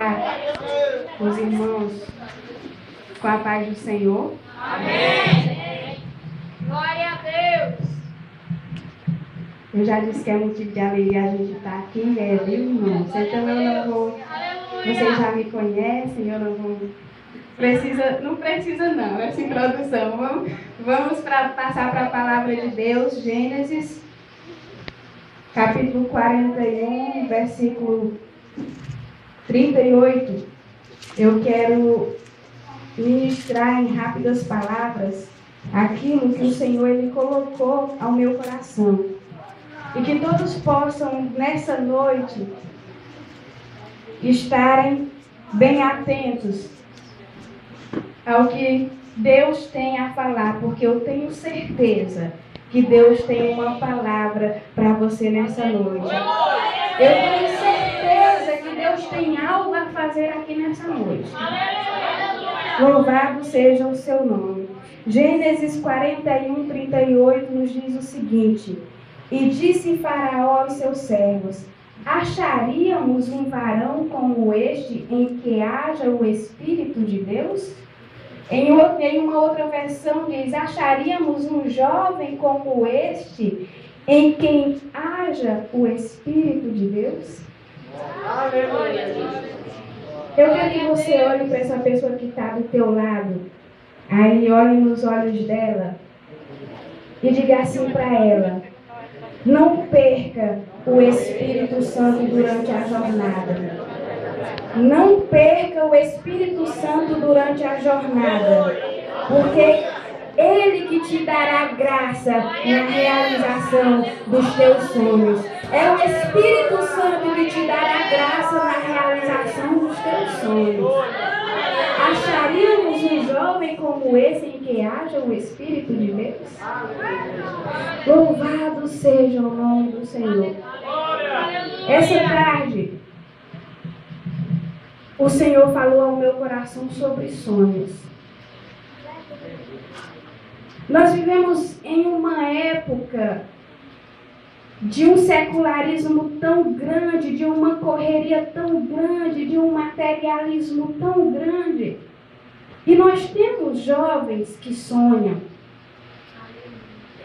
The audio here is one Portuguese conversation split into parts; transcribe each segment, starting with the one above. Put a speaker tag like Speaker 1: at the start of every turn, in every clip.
Speaker 1: cumprimentar os irmãos com a paz do Senhor.
Speaker 2: Amém. Glória a Deus.
Speaker 1: Eu já disse que é motivo de alegria a gente estar aqui, viu, irmãos? Então eu não vou... Vocês já me conhecem, eu não vou... Não precisa não, essa introdução. Vamos passar para a palavra de Deus, Gênesis, capítulo 41, versículo 38. Eu quero ministrar em rápidas palavras aquilo que o Senhor Ele colocou ao meu coração. E que todos possam, nessa noite, estarem bem atentos ao que Deus tem a falar, porque eu tenho certeza que Deus tem uma palavra para você nessa noite. Eu tenho certeza que Deus tem algo a fazer aqui nessa noite. Louvado seja o seu nome. Gênesis 41, 38 nos diz o seguinte: E disse Faraó aos seus servos: Acharíamos um varão como este em que haja o Espírito de Deus? Em uma outra versão diz: Acharíamos um jovem como este em quem haja o Espírito de Deus? Eu quero que você olhe para essa pessoa que está do teu lado, aí olhe nos olhos dela e diga assim para ela: não perca o Espírito Santo durante a jornada. Não perca o Espírito Santo durante a jornada, porque Ele que te dará graça na realização dos teus sonhos. É o Espírito Santo que te dará graça na realização dos teus sonhos. Acharíamos um jovem como esse em que haja o Espírito de Deus? Louvado seja o nome do Senhor. Essa tarde, o Senhor falou ao meu coração sobre sonhos. Nós vivemos em uma época de um secularismo tão grande, de uma correria tão grande, de um materialismo tão grande. E nós temos jovens que sonham.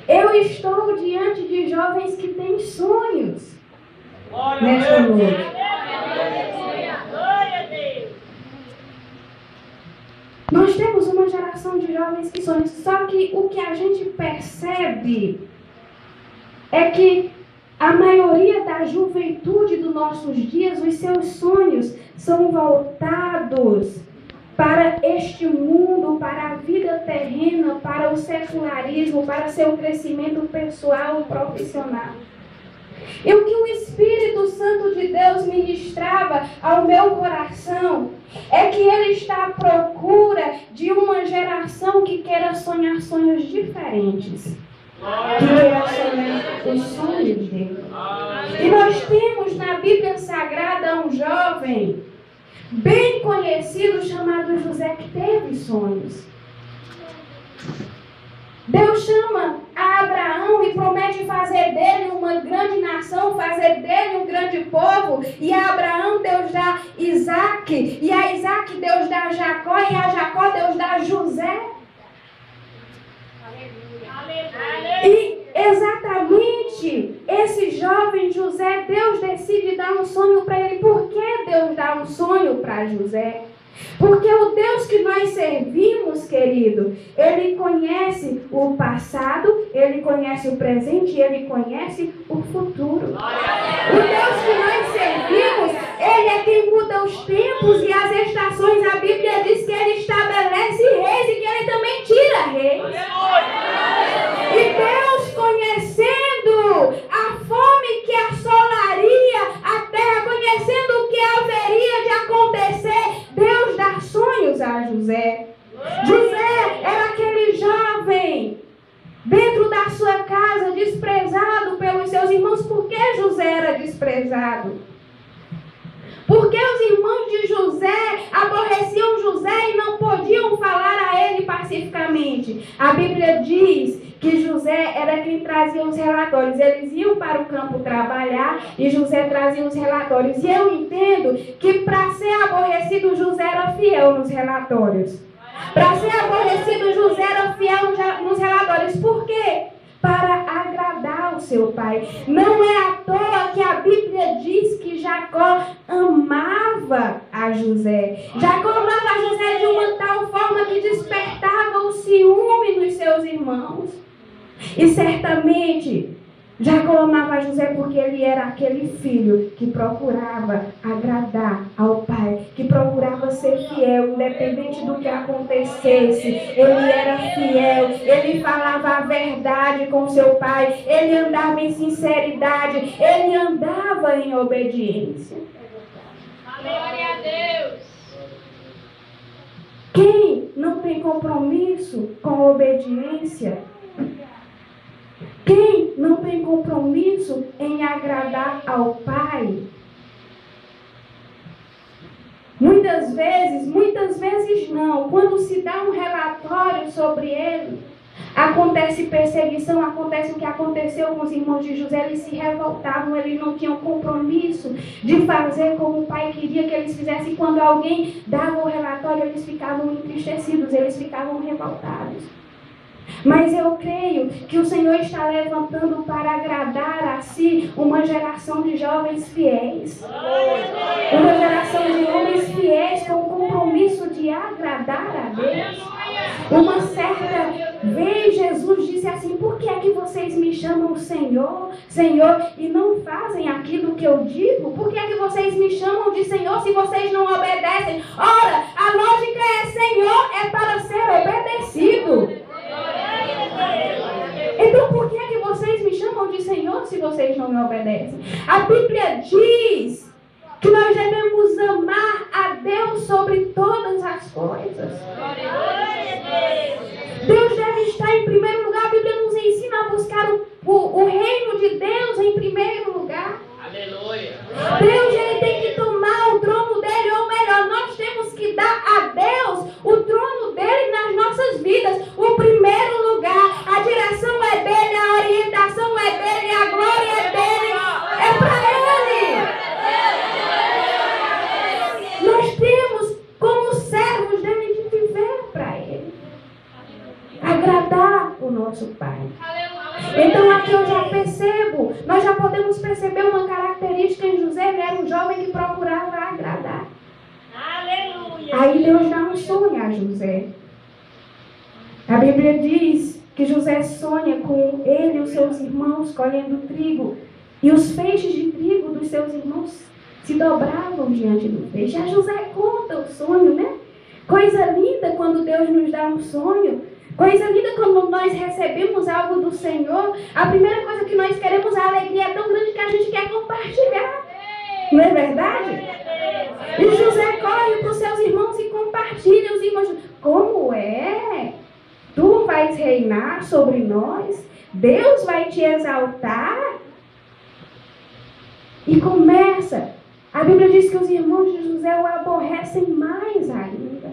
Speaker 1: Eu estou diante de jovens que têm sonhos nesta noite. Nós temos uma geração de jovens que sonham, só que o que a gente percebe é que a maioria da juventude dos nossos dias, os seus sonhos são voltados para este mundo, para a vida terrena, para o secularismo, para seu crescimento pessoal e profissional. E o que o Espírito Santo de Deus ministrava ao meu coração é que Ele está à procura de uma geração que queira sonhar sonhos diferentes. Que queira sonhar os sonhos dele. E nós temos na Bíblia Sagrada um jovem bem conhecido chamado José que teve sonhos. Deus chama a Abraão e promete fazer dele uma grande nação, fazer dele um grande povo. E a Abraão Deus dá Isaac, e a Isaac Deus dá Jacó, e a Jacó Deus dá José. E exatamente esse jovem José, Deus decide dar um sonho para ele. Por que Deus dá um sonho para José? Porque o Deus que nós servimos, querido, Ele conhece o passado, Ele conhece o presente e Ele conhece o futuro. O Deus que nós servimos, Ele é quem muda os tempos e as estações. A Bíblia diz que Ele estabelece reis e que Ele também tira reis. E Deus, conhecendo a fome que assolaria a terra, conhecendo o que haveria de acontecer, Deus dá sonhos a José. José era aquele jovem dentro da sua casa, desprezado pelos seus irmãos. Por que José era desprezado? Porque os irmãos de José aborreciam José e não podiam falar a ele pacificamente. A Bíblia diz que José era quem trazia os relatórios. Eles iam para o campo trabalhar e José trazia os relatórios. E eu entendo que para ser aborrecido aborrecido, José era fiel nos relatórios. Para ser aborrecido, José era fiel nos relatórios. Por quê? Para agradar o seu pai. Não é à toa que a Bíblia diz que Jacó amava a José. Jacó amava a José de uma tal forma que despertava o ciúme dos seus irmãos. E certamente Jacó amava José porque ele era aquele filho que procurava agradar ao pai, que procurava ser fiel, independente do que acontecesse. Ele era fiel, ele falava a verdade com seu pai, ele andava em sinceridade, ele andava em obediência.
Speaker 2: Glória a Deus.
Speaker 1: Quem não tem compromisso com obediência? Quem não tem compromisso em agradar ao Pai? Muitas vezes não. Quando se dá um relatório sobre ele, acontece perseguição, acontece o que aconteceu com os irmãos de José. Eles se revoltavam, eles não tinham compromisso de fazer como o pai queria que eles fizessem. Quando alguém dava o relatório, eles ficavam entristecidos, eles ficavam revoltados. Mas eu creio que o Senhor está levantando para agradar a si uma geração de jovens fiéis. Uma geração de homens fiéis com o compromisso de agradar a Deus. Uma certa vez Jesus disse assim: por que é que vocês me chamam Senhor, Senhor, e não fazem aquilo que eu digo? Por que é que vocês me chamam de Senhor se vocês não obedecem? Ora, a lógica é: Senhor é para ser obedecido. Então por que é que vocês me chamam de Senhor se vocês não me obedecem? A Bíblia diz que nós devemos amar a Deus sobre todas as coisas. Deus deve estar em primeiro lugar. A Bíblia nos ensina a buscar o reino de Deus em primeiro lugar.
Speaker 3: Aleluia.
Speaker 1: Deus, ele tem que tomar o trono dele, ou melhor, nós temos que dar a Deus o trono dele nas nossas vidas. O primeiro lugar, a direção é dele, a orientação é dele, a glória é dele, é para ele. Nós temos, como servos dele, de viver para ele, agradar o nosso Pai. Então aqui eu já percebo, nós já podemos perceber uma característica em José. Ele era um jovem que procurava agradar.
Speaker 2: Aleluia.
Speaker 1: Aí Deus dá um sonho a José. A Bíblia diz que José sonha com ele e os seus irmãos colhendo trigo. E os feixes de trigo dos seus irmãos se dobravam diante do feixe. A José conta o sonho, né? Coisa linda quando Deus nos dá um sonho. Coisa linda quando nós recebemos algo do Senhor. A primeira coisa que nós queremos, a alegria é tão grande que a gente quer compartilhar. Não é verdade? E José corre para os seus irmãos e compartilha. Os irmãos, como é? Tu vais reinar sobre nós? Deus vai te exaltar? E começa. A Bíblia diz que os irmãos de José o aborrecem mais ainda.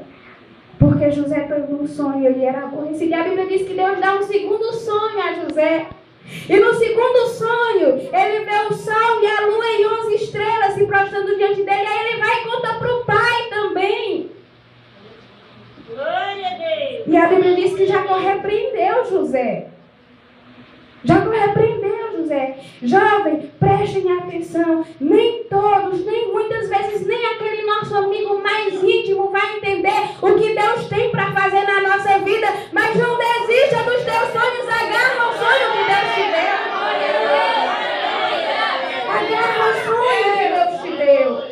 Speaker 1: Porque José teve um sonho, ele era aborrecido. E a Bíblia diz que Deus dá um segundo sonho a José. E no segundo sonho, ele vê o sol e a lua e 11 estrelas se prostrando diante dele. Aí ele vai e conta para o pai também.
Speaker 2: Glória a Deus.
Speaker 1: E a Bíblia diz que Jacó repreendeu José. Jacó repreendeu José. Jovem, prestem atenção. Nem todos, nem muitas vezes, nem aquele nosso amigo mais íntimo vai entender o que Deus tem para fazer na nossa vida. Mas não desista dos teus sonhos. Agarra o sonho que Deus te deu. Agarra o sonho que Deus te deu.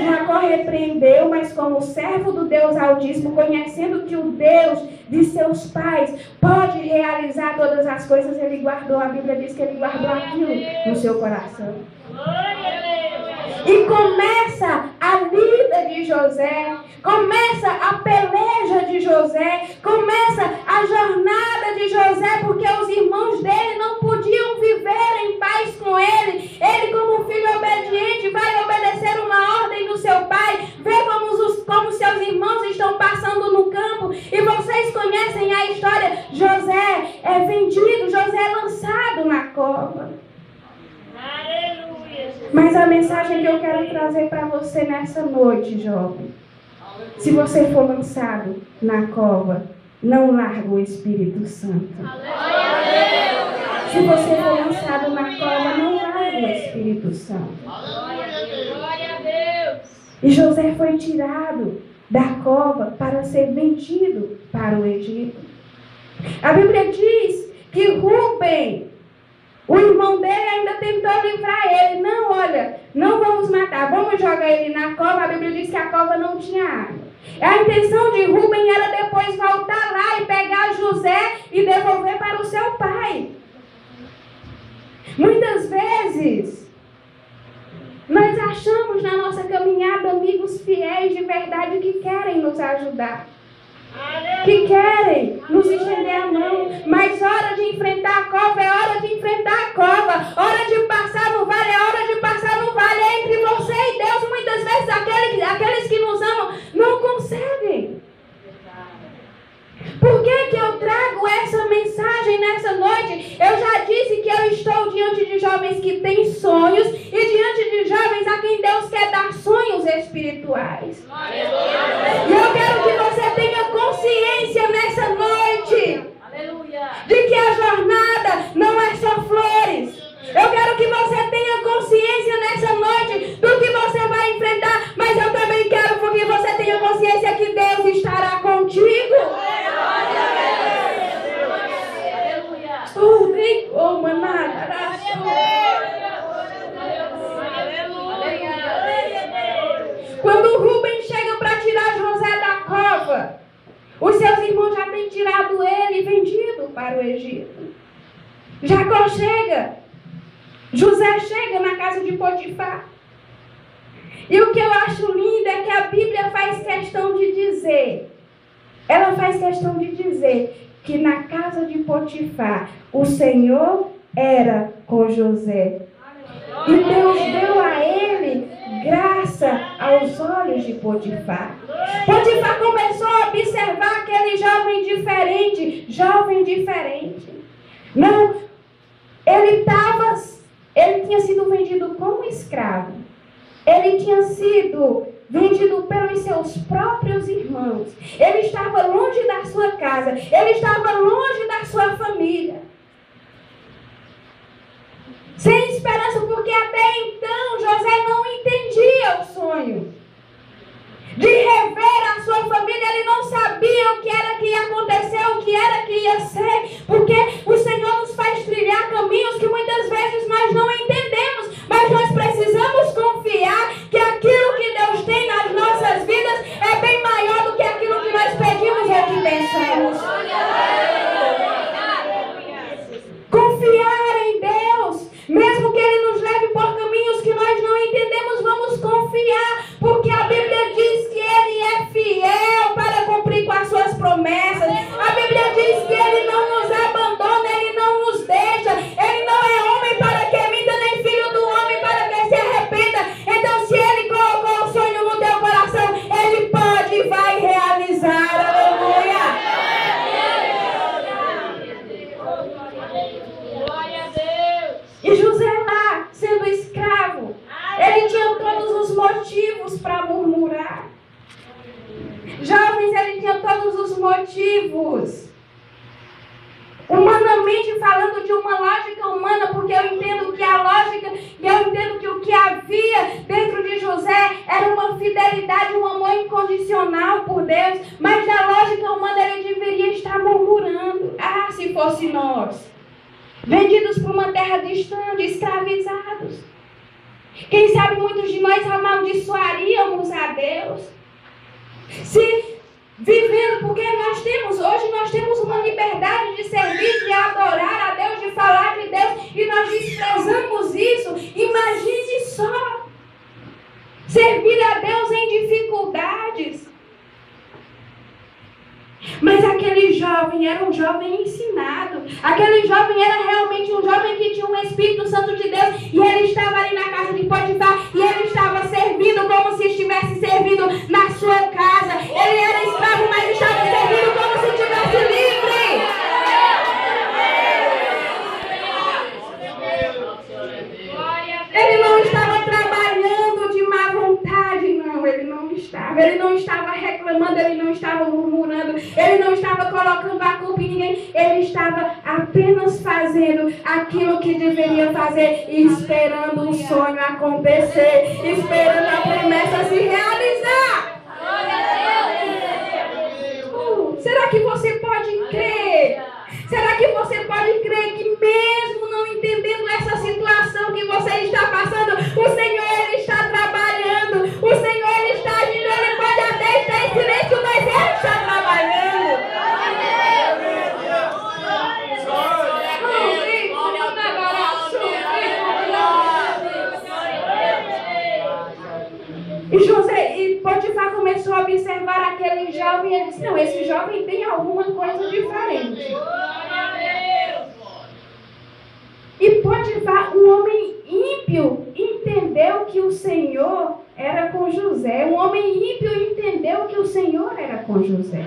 Speaker 1: Jacó repreendeu, mas como servo do Deus Altíssimo, conhecendo que o Deus de seus pais pode realizar todas as coisas, ele guardou. A Bíblia diz que ele guardou aquilo no seu coração. E começa a lida de José, começa a peleja de José, começa a jornada de José, porque os irmãos dele não podiam viver em paz com ele. Ele, como filho obediente, vai obedecer uma ordem do seu pai, vê como seus irmãos estão passando no campo, e vocês conhecem a história. José é vendido, José é lançado na cova.
Speaker 2: Aleluia.
Speaker 1: Mas a mensagem que eu quero trazer para você nessa noite, jovem. Se você for lançado na cova, não larga o Espírito Santo. Se você for lançado na cova, não larga o Espírito Santo.
Speaker 2: Glória a Deus.
Speaker 1: E José foi tirado da cova para ser vendido para o Egito. A Bíblia diz que Rúben, o irmão dele, ainda tentou livrar ele. Não, olha, não vamos matar, vamos jogar ele na cova. A Bíblia diz que a cova não tinha água. A intenção de Rúben era depois voltar lá e pegar José e devolver para o seu pai. Muitas vezes, nós achamos na nossa caminhada amigos fiéis de verdade que querem nos ajudar, que querem nos estender a mão, mas hora de enfrentar a cova é hora de enfrentar a cova, hora de passar no vale é hora de passar no vale. É entre você e Deus. Muitas vezes aqueles que nos amam não conseguem. Por que eu trago essa mensagem nessa noite? Eu já disse que eu estou diante de jovens que têm sonhos e diante de jovens a quem Deus quer dar sonhos espirituais. E eu quero que você tenha consciência nessa noite de que a jornada não é só flores. Eu quero que você tenha consciência nessa noite do que você vai enfrentar, mas eu também quero que você tenha consciência que Deus estará contigo. Oh, manada. Quando Rúben chega para tirar José da cova, os seus irmãos já têm tirado ele e vendido para o Egito. Jacó chega, José chega na casa de Potifar. E o que eu acho lindo é que a Bíblia faz questão de dizer, que na casa de Potifar o Senhor era com José. E Deus deu a ele graça aos olhos de Potifar. Potifar começou a observar aquele jovem diferente. Não, ele tinha sido vendido como escravo. Ele tinha sido vendido pelos seus próprios irmãos. Ele estava longe da sua casa. Ele estava longe da sua família. Sem esperança, porque até então José não entendia o sonho de rever a sua família. Ele não sabia o que era que ia acontecer, o que era que ia ser, porque o Senhor nos faz trilhar caminhos que muitas vezes nós não entendemos, mas nós precisamos confiar que aquilo que Deus tem nas nossas vidas é bem maior do que aquilo que nós pedimos ou que pensamos. Confiar em Deus, mesmo que Ele nos leve por caminhos que nós não entendemos, vamos confiar, porque a Bíblia diz que Ele é fiel para cumprir com as suas promessas. A Bíblia diz que Ele não nos abandona, Ele não nos deixa, Ele não é homem para que minta, nem filho do homem para que se arrependa. Então, se Ele colocou o sonho no teu coração, Ele pode e vai realizar. Aleluia! E José lá, sendo escravo, ele tinha todos os motivos para murmurar. Jovens, ele tinha todos os motivos. Humanamente falando, de uma lógica humana, porque eu entendo que o que havia dentro de José era uma fidelidade, um amor incondicional por Deus, mas na lógica humana ele deveria estar murmurando. Ah, se fosse nós, vendidos para uma terra distante, escravizados. Quem sabe muitos de nós amaldiçoaríamos a Deus. Se vivendo, porque hoje nós temos uma liberdade de servir, de adorar a Deus, de falar de Deus, e nós desprezamos isso. Imagine só, servir a Deus em dificuldades. Mas aquele jovem era um jovem ensinado. Aquele jovem era realmente um jovem que tinha um Espírito Santo de Deus. E ele estava ali na casa de Potifar. E ele estava servindo como se estivesse servindo na sua casa. Ele era escravo, mas estava servindo como se estivesse livre. Ele não estava trabalhando. ele não estava reclamando, ele não estava murmurando, ele não estava colocando a culpa em ninguém, ele estava apenas fazendo aquilo que deveria fazer e esperando o sonho acontecer, esperando a promessa se realizar. Será que você pode crer? Será que você pode crer que mesmo não entendendo essa situação que você está passando, o Senhor ele está trabalhando, o Senhor ele está agindo, ele pode até estar em silêncio, mas ele está trabalhando. E Potifar começou a observar aquele jovem e ele disse, não, esse jovem tem alguma coisa diferente. E Potifar, um homem ímpio, entendeu que o Senhor era com José. Um homem ímpio entendeu que o Senhor era com José.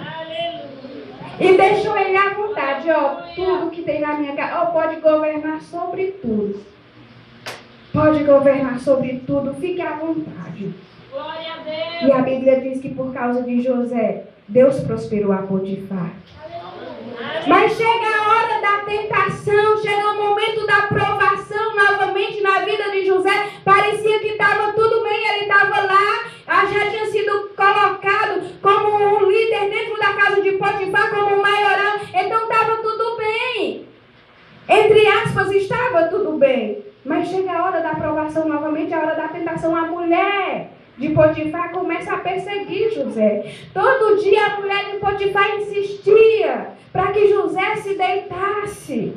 Speaker 1: E deixou ele à vontade, ó, tudo que tem na minha casa, ó, pode governar sobre tudo. Pode governar sobre tudo, fique à vontade.
Speaker 2: Glória a Deus.
Speaker 1: E a Bíblia diz que por causa de José, Deus prosperou a Potifar. Mas chega a hora da tentação, chega o momento da provação novamente na vida de José. Parecia que estava tudo bem, ele estava lá, já tinha sido colocado como um líder dentro da casa de Potifar, como um maiorão. Então estava tudo bem. Entre aspas, estava tudo bem. Mas chega a hora da provação novamente, a hora da tentação. A mulher de Potifar começa a perseguir José. Todo dia a mulher de Potifar insistia para que José se deitasse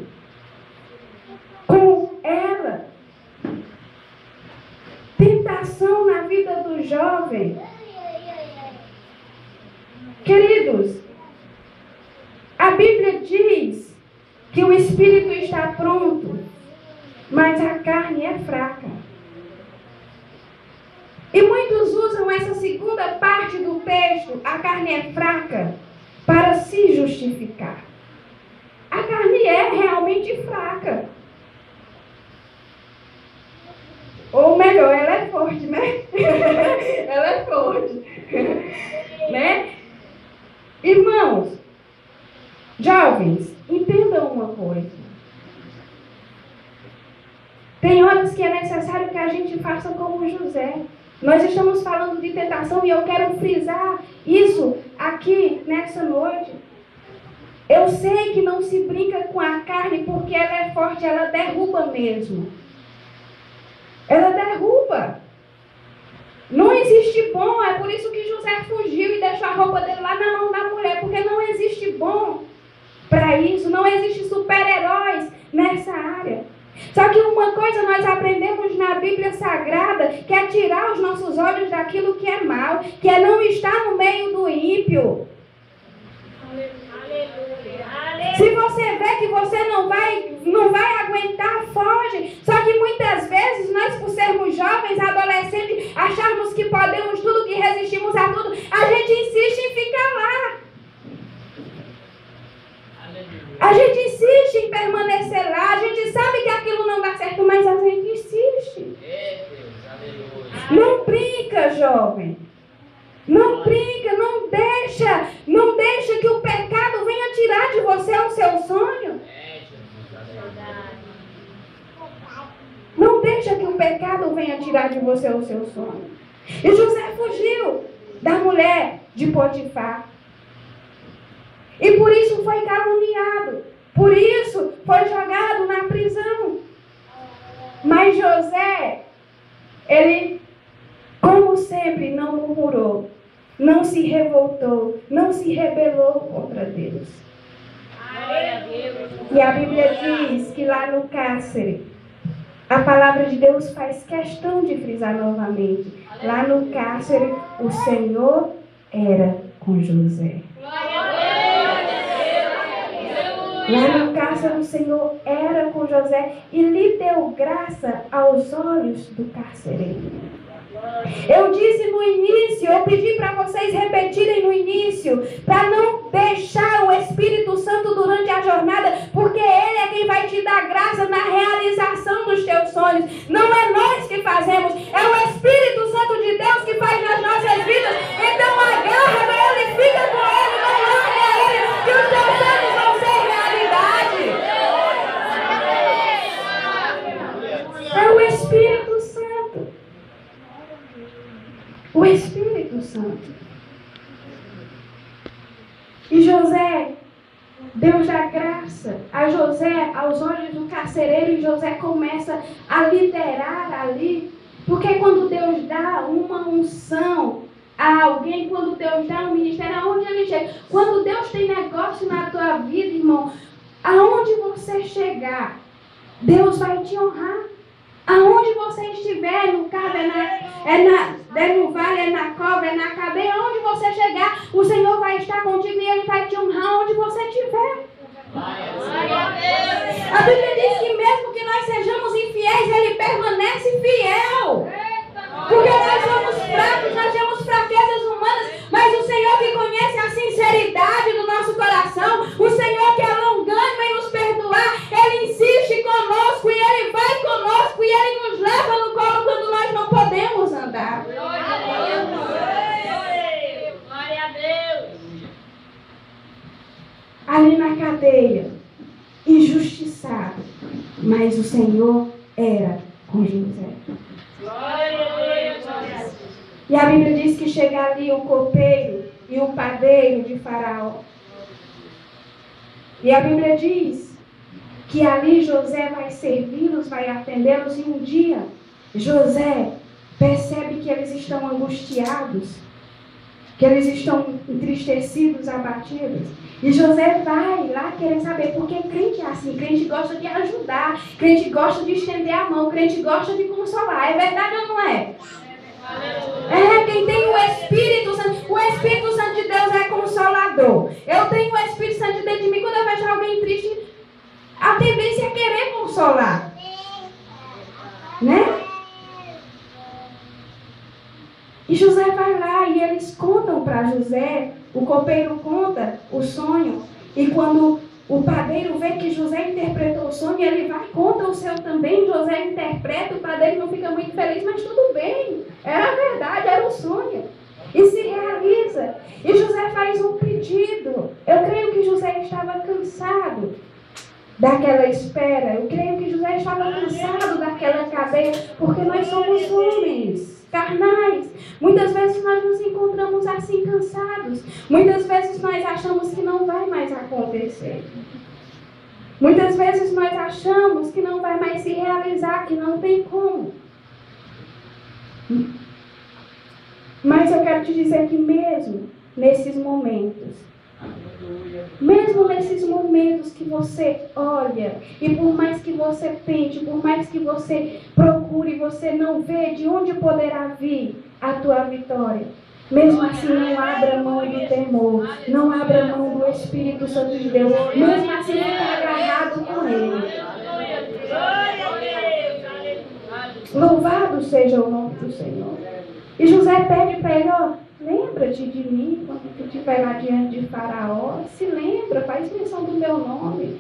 Speaker 1: com ela. Tentação na vida do jovem. Queridos, a Bíblia diz que o espírito está pronto, mas a carne é fraca. E muitos usam essa segunda parte do texto, a carne é fraca, para se justificar. A carne é realmente fraca. Ou melhor, ela é forte, né? Ela é forte. Né? Irmãos, jovens, entendam uma coisa. Tem horas que é necessário que a gente faça como José. Nós estamos falando de tentação e eu quero frisar isso aqui nessa noite. Eu sei que não se brinca com a carne porque ela é forte, ela derruba mesmo. Ela derruba. Não existe bom, é por isso que José fugiu e deixou a roupa dele lá na mão da mulher, porque não existe bom para isso, não existe super-heróis nessa área. Só que uma coisa nós aprendemos na Bíblia Sagrada, que é tirar os nossos olhos daquilo que é mal, que é não estar no meio do ímpio. Aleluia. Se você vê que você não vai aguentar, foge. Só que muitas vezes nós, por sermos jovens, adolescentes, acharmos que podemos tudo, que resistimos a tudo, a gente insiste em ficar lá. A gente insiste em permanecer lá, a gente sabe que aquilo não dá certo, mas a gente insiste. Não brinca, jovem. Não brinca, não deixa que o pecado venha tirar de você o seu sonho. Não deixa que o pecado venha tirar de você o seu sonho. E José fugiu da mulher de Potifar. E por isso foi caluniado. Por isso foi jogado na prisão. Mas José, ele, como sempre, não murmurou, não se revoltou, não se rebelou contra Deus. E a Bíblia diz que lá no cárcere, a palavra de Deus faz questão de frisar novamente. Lá no cárcere, o Senhor era com José. Lá no cárcere o Senhor era com José e lhe deu graça aos olhos do carcereiro. Eu disse no início, eu pedi para vocês repetirem no início, para não deixar o Espírito Santo durante a jornada, porque Ele é quem vai te dar graça na realização dos teus sonhos. Não é nós que fazemos, é o Espírito Santo de Deus que faz nas nossas vidas. Então O Espírito Santo. E José, Deus dá graça a José, aos olhos do carcereiro, e José começa a liderar ali. Porque quando Deus dá uma unção a alguém, quando Deus dá um ministério, aonde ele chega? Quando Deus tem negócio na tua vida, irmão, aonde você chegar, Deus vai te honrar. Aonde você estiver, no carro, é no vale, é na cobra, é na cadeia, aonde você chegar, o Senhor vai estar contigo e Ele vai te honrar onde você estiver. A Bíblia diz que mesmo que nós sejamos infiéis, Ele permanece fiel. Porque nós somos fracos, nós temos fraquezas humanas, mas o Senhor que conhece a sinceridade do nosso coração, o Senhor que é longânimo em nos perdoar, Ele insiste conosco e Ele vai conosco e Ele nos leva no colo quando nós não podemos andar.
Speaker 2: Glória a Deus.
Speaker 1: Ali na cadeia, injustiçado, mas o Senhor era com José. E a Bíblia diz que chega ali o copeiro e o padeiro de Faraó. E a Bíblia diz que ali José vai servi-los, vai atendê-los, e um dia José percebe que eles estão angustiados, que eles estão entristecidos, abatidos. E José vai lá querer saber, porque crente é assim, crente gosta de ajudar, crente gosta de estender a mão, crente gosta de consolar. É verdade ou não é? Quem tem o Espírito Santo de Deus é consolador. Eu tenho o Espírito Santo de dentro de mim, quando eu vejo alguém triste, a tendência é querer consolar. Né? E José vai lá e eles contam para José, o copeiro conta o sonho. E quando o padeiro vê que José interpretou o sonho, ele vai e conta o seu também. José interpreta, o padeiro não fica muito feliz, mas tudo bem. Era verdade, era um sonho. E se realiza. E José faz um pedido. Eu creio que José estava cansado daquela espera. Eu creio que José estava cansado daquela cadeia, porque nós somos homens carnais. Muitas vezes nós nos encontramos assim cansados. Muitas vezes nós achamos que não vai mais acontecer. Muitas vezes nós achamos que não vai mais se realizar, que não tem como. Mas eu quero te dizer que mesmo nesses momentos, que você olha, e por mais que você tente, por mais que você procure, você não vê de onde poderá vir a tua vitória. Mesmo assim, não abra mão do temor, não abra mão do Espírito Santo de Deus. Mesmo assim, fica agarrado com Ele. Louvado seja o nome do Senhor. E José pede para ele, lembra-te de mim quando tu estiver lá diante de Faraó. Se lembra, faz menção do meu nome.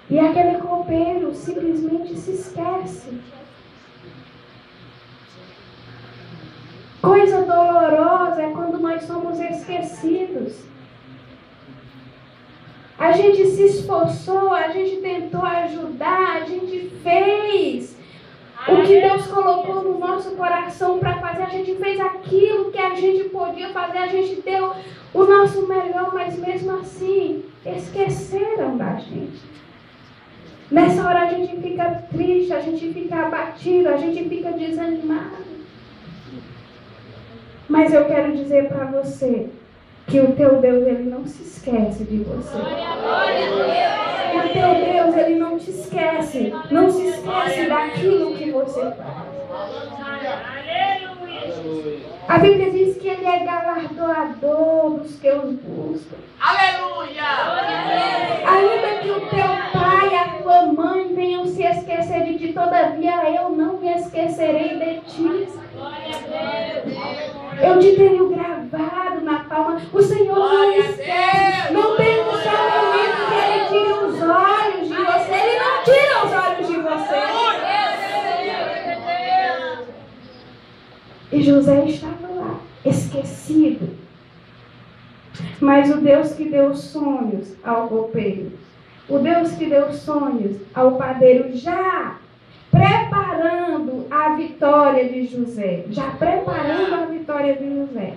Speaker 1: E aquele copeiro simplesmente se esquece. Coisa dolorosa é quando nós somos esquecidos. A gente se esforçou, a gente tentou ajudar, a gente fez o que Deus colocou no nosso coração para fazer. A gente fez aquilo que a gente podia fazer, a gente deu o nosso melhor, mas mesmo assim esqueceram da gente. Nessa hora a gente fica triste, a gente fica abatido, a gente fica desanimado. Mas eu quero dizer para você que o teu Deus, Ele não se esquece de você. O teu Deus, Ele não te esquece. Não se esquece daquilo que você faz. A Bíblia diz que Ele é galardoador dos que os buscam.
Speaker 2: Aleluia!
Speaker 1: Ainda que o teu pai e a tua mãe venham se esquecer de ti, todavia eu não me esquecerei de ti. Eu te tenho gravado na palma. O Senhor não esquece. Não tem um só momento que Ele tira os olhos de você. Ele não tira os olhos de você. E José estava lá, esquecido. Mas o Deus que deu sonhos ao copeiro, o Deus que deu sonhos ao padeiro, já preparando a vitória de José. Já preparando a vitória de José.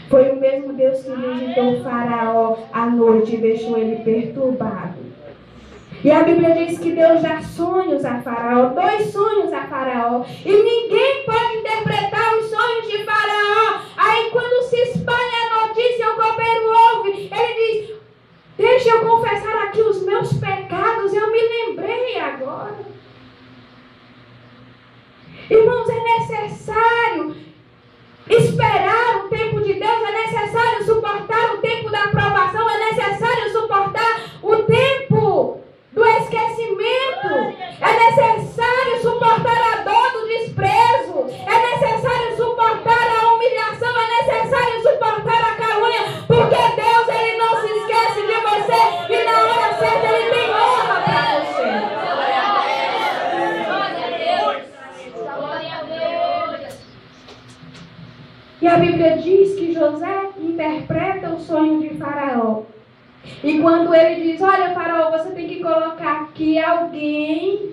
Speaker 1: Foi o mesmo Deus que visitou o faraó à noite e deixou ele perturbado. E a Bíblia diz que Deus dá sonhos a Faraó, 2 sonhos a Faraó. E ninguém pode interpretar os sonhos de Faraó. Aí quando se espalha a notícia, o copeiro ouve, ele diz, deixa eu confessar aqui os meus pecados, eu me lembrei agora. Irmãos, é necessário esperar o tempo de Deus, é necessário suportar o tempo da aprovação, é necessário suportar o tempo do esquecimento, é necessário suportar a dor do desprezo, é necessário suportar a humilhação, é necessário suportar a calúnia, porque Deus, ele não se esquece de você e na hora certa ele tem honra para você.
Speaker 2: Glória a Deus.
Speaker 1: E a Bíblia diz que José interpreta o sonho de Faraó. E quando ele diz, olha, Faraó, você tem que colocar aqui alguém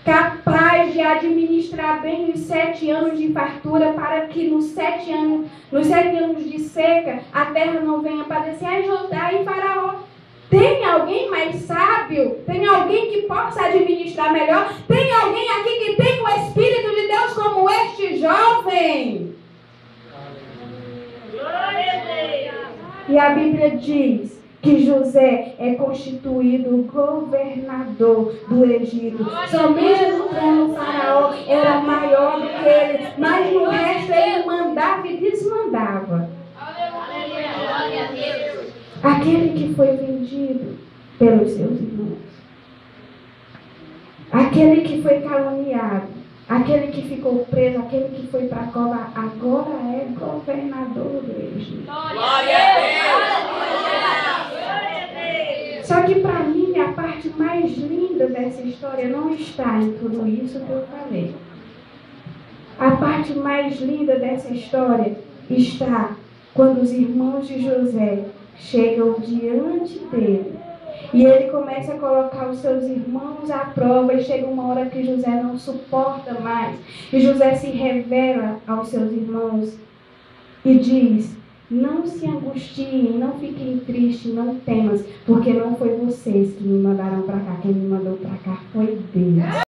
Speaker 1: capaz de administrar bem os 7 anos de fartura, para que nos 7 anos de seca, a terra não venha padecer. Aí Faraó, tem alguém mais sábio? Tem alguém que possa administrar melhor? Tem alguém aqui que tem o Espírito de Deus como este jovem? E a Bíblia diz que José é constituído governador do Egito. Somente no trono do faraó era maior do que ele, mas no resto ele mandava e desmandava. Aquele que foi vendido pelos seus irmãos, aquele que foi caluniado, aquele que ficou preso, aquele que foi para a cova, agora é governador do Egito.
Speaker 2: Glória a Deus.
Speaker 1: Só que para mim a parte mais linda dessa história não está em tudo isso que eu falei. A parte mais linda dessa história está quando os irmãos de José chegam diante dele. E ele começa a colocar os seus irmãos à prova, e chega uma hora que José não suporta mais. E José se revela aos seus irmãos e diz, não se angustiem, não fiquem tristes, não temas, porque não foi vocês que me mandaram para cá, quem me mandou para cá foi Deus.